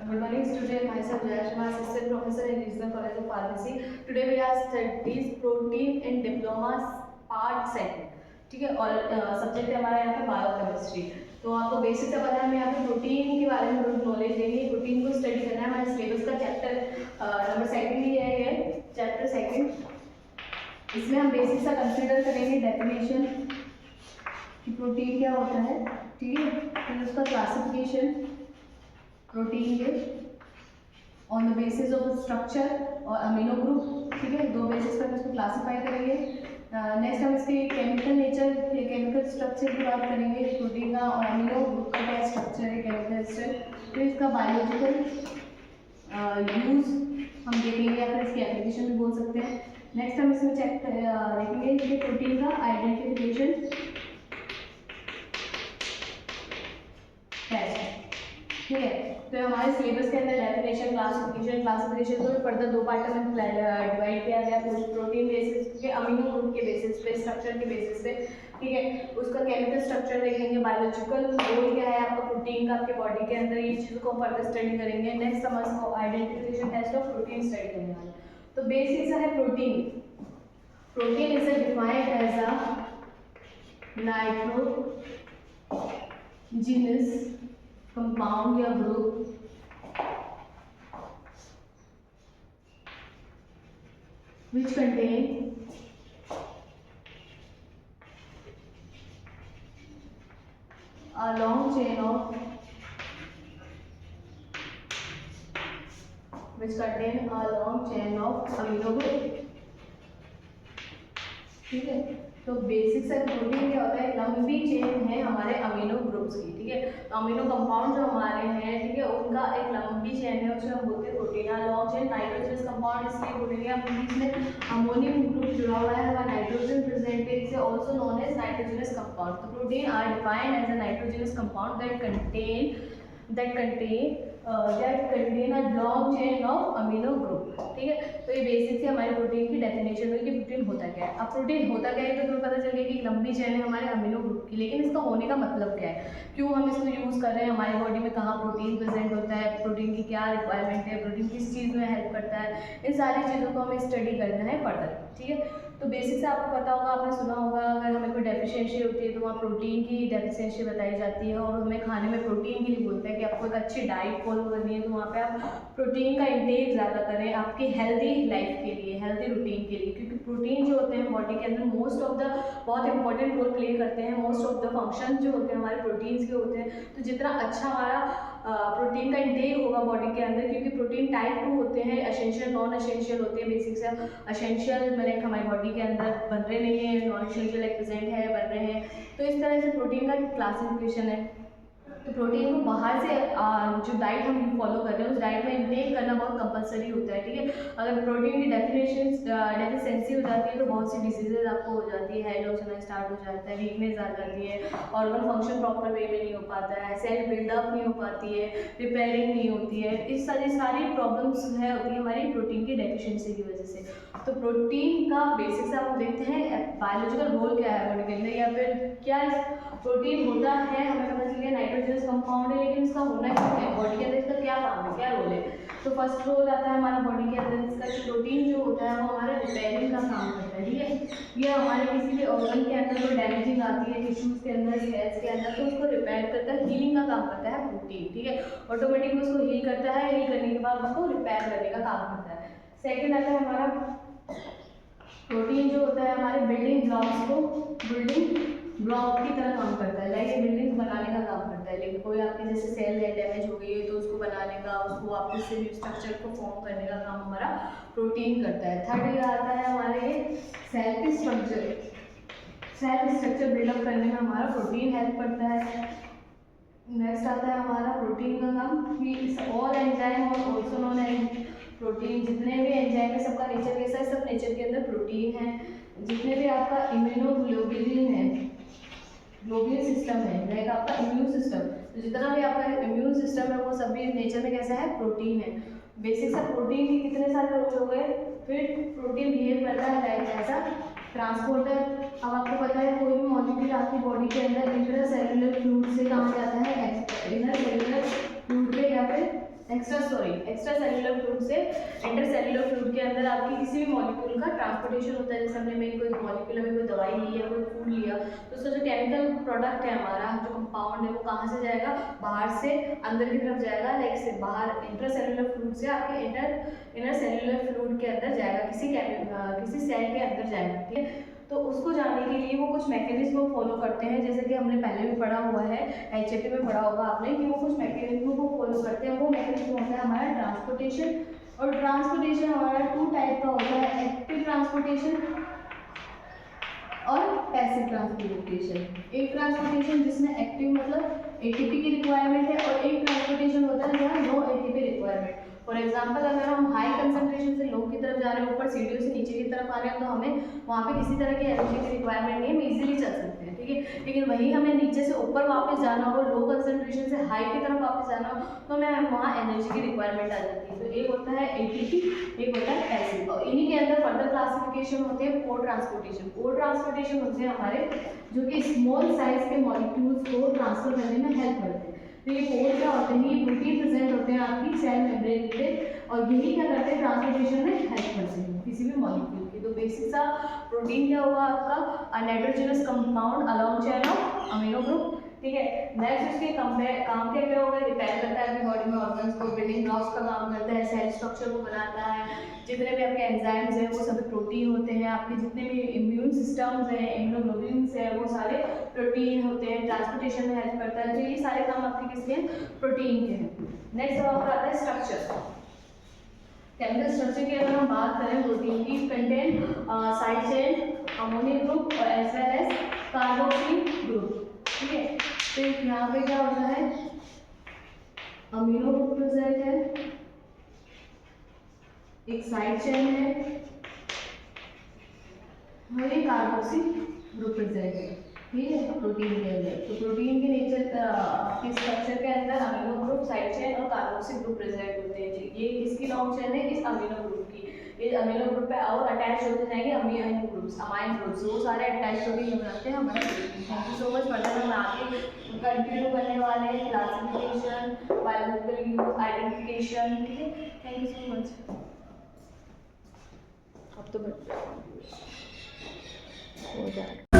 Good morning student, myself Jaya Sharma, assistant professor in Regional College of Pharmacy. Today we are studies protein in diploma part second. ठीक है, और subject है हमारा यहाँ पे biochemistry. तो आपको बेसिक से पता है, हम यहाँ पे प्रोटीन के बारे में नॉलेज देंगे। प्रोटीन को स्टडी करना है, हमारे सिलेबस का चैप्टर नंबर सेकंड ही है ये, चैप्टर सेकंड। इसमें हम बेसिक सा कंसिडर करेंगे डेफिनेशन कि प्रोटीन क्या होता है, ठीक है, फिर उसका क्लासिफिकेशन प्रोटीन के on the basis of structure और अमीनो ग्रुप, ठीक है, दो बेसिस पर इसको क्लासिफाई करेंगे। नेक्स्ट हम इसके केमिकल नेचर या केमिकल स्ट्रक्चर की बात करेंगे प्रोटीन का, और अमीनो ग्रुप का क्या स्ट्रक्चर है, केमिकल स्ट्रक्चर, फिर इसका बायोलॉजिकल यूज हम देखेंगे या फिर इसकी एप्लीकेशन भी बोल सकते हैं। नेक्स्ट हम इसमें चेक देखेंगे कि प्रोटीन का आइडेंटिफिकेशन टेस्ट, ठीक है। तो हमारे सिलेबस के अंदर डेफिनेशन, क्लासिफिकेशन को फर्दर दो पार्ट में डिवाइड किया गया, प्रोटीन बेसिस के, अमीनो ग्रुप के बेसिस पे, स्ट्रक्चर के बेसिस पे, ठीक है। उसका केमिकल स्ट्रक्चर देखेंगे, बायोलॉजिकल रोल क्या है आपका प्रोटीन का आपके बॉडी के अंदर, ये चीज़ों को हम फर्दर स्टडी करेंगे। नेक्स्ट हम इसको identification test of protein study करने वाले। तो बेसिक सा है protein. Protein is defined as a nitrogenous compound या group which contain a long chain of amino group, ठीक है। तो बेसिक सा प्रोटीन क्या होता है, लंबी चेन है हमारे अमीनो ग्रुप्स की, ठीक है। तो अमीनो कंपाउंड जो हमारे हैं, ठीक है, उनका एक लंबी चेन है, उसे हम बोलते हैं protein. Long chain nitrogenous compound इसलिए बोलेंगे हम, इसमें अमोनियम ग्रुप जुड़ा हुआ है, हमारा नाइट्रोजन प्रेजेंट है, इसे also known as nitrogenous compound. तो protein are defined as a nitrogenous compound that contain a long chain of amino group, ठीक है। तो ये बेसिक से हमारे प्रोटीन की डेफिनेशन हुई कि प्रोटीन होता क्या है। अब प्रोटीन होता क्या है तो तुम्हें पता चल गया कि लंबी चेन है हमारे अमीनो ग्रुप की, लेकिन इसका होने का मतलब क्या है, क्यों हम इसको यूज़ कर रहे हैं, हमारी बॉडी में कहाँ प्रोटीन प्रेजेंट होता है, प्रोटीन की क्या रिक्वायरमेंट है, प्रोटीन किस चीज़ में हेल्प करता है, इन सारी चीज़ों को हमें स्टडी करना है फर्दर, ठीक है। तो बेसिक से आपको पता होगा, आपने सुना होगा, अगर हमें कोई डेफिशिएंसी होती है तो वहाँ प्रोटीन की डेफिशिएंसी बताई जाती है, और हमें खाने में प्रोटीन के लिए बोलते हैं कि आपको एक अच्छी डाइट फॉलो करनी है, तो वहाँ पे आप प्रोटीन का इंटेक ज़्यादा करें आपकी हेल्दी लाइफ के लिए, हेल्दी रूटीन के लिए, क्योंकि प्रोटीन जो होते हैं बॉडी के अंदर मोस्ट ऑफ द बहुत इंपॉर्टेंट रोल प्ले करते हैं, मोस्ट ऑफ द फंक्शन जो होते हैं हमारे प्रोटीन्स के होते हैं। तो जितना अच्छा हमारा प्रोटीन का इंटेक होगा बॉडी के अंदर, क्योंकि प्रोटीन टाइप 2 होते हैं, एसेंशियल नॉन एसेंशियल होते हैं। बेसिक से एसेंशियल लाइक हमारी बॉडी के अंदर बन रहे नहीं है, नॉन एसेंशियल लाइक प्रेजेंट है, बन रहे हैं। तो इस तरह से प्रोटीन का क्लासिफिकेशन है। तो प्रोटीन को बाहर से जो डाइट हम फॉलो कर रहे हैं उस डाइट में इंटेक करना बहुत कंपलसरी होता है, ठीक है। अगर प्रोटीन की डेफिशिएंसी हो जाती है तो बहुत सी डिसीजेज आपको हो जाती है, हेड होना स्टार्ट हो जाता है, वीकनेस आ जाती है, ऑर्गन फंक्शन प्रॉपर वे में नहीं हो पाता है, सेल बिल्डअप नहीं हो पाती है, रिपेयरिंग नहीं होती है, इस सारी प्रॉब्लम्स है होती है हमारी प्रोटीन की डेफिशिएंसी की वजह से। तो प्रोटीन का बेसिक से आप देखते हैं बायोलॉजिकल रोल क्या है बॉडी के अंदर, या फिर क्या प्रोटीन होता है, हमें पता चल गया नाइट्रोजनस कंपाउंड है, लेकिन इसका होना क्यों है बॉडी के अंदर, इसका क्या काम है, क्या रोल है। तो फर्स्ट रोल आता है हमारी बॉडी के अंदर, इसका प्रोटीन जो होता है वो हमारा रिपेयरिंग का काम करता है, ठीक है। ये हमारे किसी भी ऑर्गन के अंदर कोई डैमेजिंग आती है टिश्यूज के अंदर, सेल्स के अंदर, तो उसको रिपेयर करता है, हीलिंग का काम करता है प्रोटीन, ठीक है। ऑटोमेटिकली उसको हील करता है, हील करने के बाद उसको रिपेयर करने का काम करता है। सेकेंड आता है हमारा प्रोटीन जो होता है हमारे बिल्डिंग ब्लॉक की तरह काम करता है, लाइक बिल्डिंग बनाने का काम करता है। लेकिन कोई आपकी जैसे सेल है डैमेज हो गई है तो उसको बनाने का, उसको वापस से स्ट्रक्चर को फॉर्म करने का काम हमारा प्रोटीन करता है। थर्ड आता है हमारे सेल स्ट्रक्चर बिल्डअप करने में हमारा प्रोटीन हेल्प करता है। नेक्स्ट आता है हमारा प्रोटीन का काम कि ऑल एंजाइम और ऑल्सो नोन एज प्रोटीन, जितने भी एंजाइम है सबका नेचर कैसा है, सब नेचर के अंदर प्रोटीन है। जितने भी आपका इम्यूनोग्लोबुलिन है, ग्लोबुलर सिस्टम है, लाइक आपका इम्यून सिस्टम, तो जितना भी आपका इम्यून सिस्टम है वो सभी नेचर में कैसा है, प्रोटीन है। बेसिक सा प्रोटीन के कितने सारे रोल हो गए। फिर प्रोटीन बिहेव करता है लाइक ऐसा ट्रांसपोर्टर। अब आपको पता है कोई भी मॉलिक्यूल आपकी बॉडी के अंदर इंट्रा सेलुलर फ्लूइड से कहाँ जाता है, इनर सेलुलर फ्लूइड पे या फिर एक्स्ट्रा सेल्युलर फ्लूइड से इंटर सेल्युलर फ्लूइड के अंदर आपकी किसी भी मॉलिक्यूल का ट्रांसपोर्टेशन होता है। जैसे हमने में कोई मॉलिक्यूल में कोई दवाई ली या कोई फूड लिया तो उसका जो केमिकल प्रोडक्ट है हमारा जो कंपाउंड है वो कहाँ से जाएगा, बाहर से अंदर की तरफ जाएगा, लाइक से बाहर इंटर सेल्युलर फ्लूइड से आपके इनर सेल्युलर फ्लूइड के अंदर जाएगा, किसी सेल के अंदर जाएगा, ठीक है। तो उसको जानने के लिए वो कुछ मैकेनिज्म फॉलो करते हैं, जैसे कि हमने पहले भी पढ़ा हुआ है, HAP में पढ़ा होगा आपने कि वो कुछ मैकेनिज्म को फॉलो करते हैं। वो मैकेनिज्म होता है हमारा ट्रांसपोर्टेशन, और ट्रांसपोर्टेशन हमारा 2 टाइप का होता है, एक्टिव ट्रांसपोर्टेशन और पैसिव ट्रांसपोर्टेशन। एक ट्रांसपोर्टेशन जिसमें एक्टिव मतलब ATP की रिक्वायरमेंट है, और एक ट्रांसपोर्टेशन होता है जहाँ no ATP requirement. For example अगर हम हाई कंसंट्रेशन से लो की तरफ जा रहे हैं, ऊपर सीढ़ियों से नीचे की तरफ आ रहे हैं, तो हमें वहाँ पे किसी तरह की एनर्जी की रिक्वायरमेंट नहीं है, हम इजीली चल सकते हैं, ठीक है। लेकिन वही हमें नीचे से ऊपर वापस जाना हो, लो कंसंट्रेशन से हाई की तरफ वापस जाना हो, तो हमें वहाँ एनर्जी की रिक्वायरमेंट आ जाती है। तो एक होता है ATP, एक होता है पैसिव, और इन्हीं के अंदर फर्दर क्लासिफिकेशन होते हैं पोर ट्रांसपोर्टेशन। पोर ट्रांसपोर्टेशन होते हैं हमारे जो कि स्मॉल साइज के मॉलिक्यूल्स को ट्रांसफर करने में हेल्प करते हैं। तो ये पोर क्या होते हैं, ये प्रोटीन प्रेजेंट होते हैं आपकी सेल मेम्ब्रेन पे, और यही क्या करते हैं, ट्रांसपोर्टेशन में हेल्प करते हैं किसी भी मॉलिक्यूल की। तो बेसिक सा प्रोटीन क्या हुआ आपका, a nitrogenous compound along chain of amino group, ठीक है। नेक्स्ट उसके काम क्या होगा, रिपेयर करता है अपनी बॉडी में ऑर्गन्स को, बिल्डिंग ब्लॉक्स का काम करता है, सेल स्ट्रक्चर को बनाता है, जितने भी आपके एंजाइम्स हैं वो सभी प्रोटीन होते हैं, आपके जितने भी इम्यून सिस्टम्स हैं, इम्यूनोग्लोबुलिन्स हैं, वो सारे प्रोटीन होते हैं, ट्रांसपोर्टेशन में हेल्प करता है। तो ये सारे काम आपके किसके हैं, प्रोटीन के हैं। नेक्स्ट अब आपका आता है स्ट्रक्चर। केमिकल स्ट्रक्चर की अगर हम बात करें प्रोटीन की, contain side chain ammonium group और as well as carboxyl group, ठीक है। तो यहाँ पे क्या होता है, अमीनो ग्रुप प्रेजेंट है, एक साइड चेन है और एक कार्बोक्सिल ग्रुप प्रेजेंट है, ठीक है, प्रोटीन के अंदर। तो प्रोटीन के नेचर के स्ट्रक्चर के अंदर अमीनो ग्रुप, साइड चेन और कार्बोक्सिल ग्रुप प्रेजेंट होते हैं। ये किसकी लॉन्ग चेन है, इस अमीनो ग्रुप की। इस अमीनो ग्रुप पे और अटैच होते जाएंगे अमीनो ग्रुप्स, अमाइन ग्रुप्स, वो सारे अटैच होकर ये बनाते हैं हमारा protein. Thank you so much. Further हम आगे कंटिन्यू करने वाले हैं क्लासिफिकेशन, बायोलॉजिकल यूज, आइडेंटिफिकेशन, ठीक है। Thank you so much. अब तो हो जाए।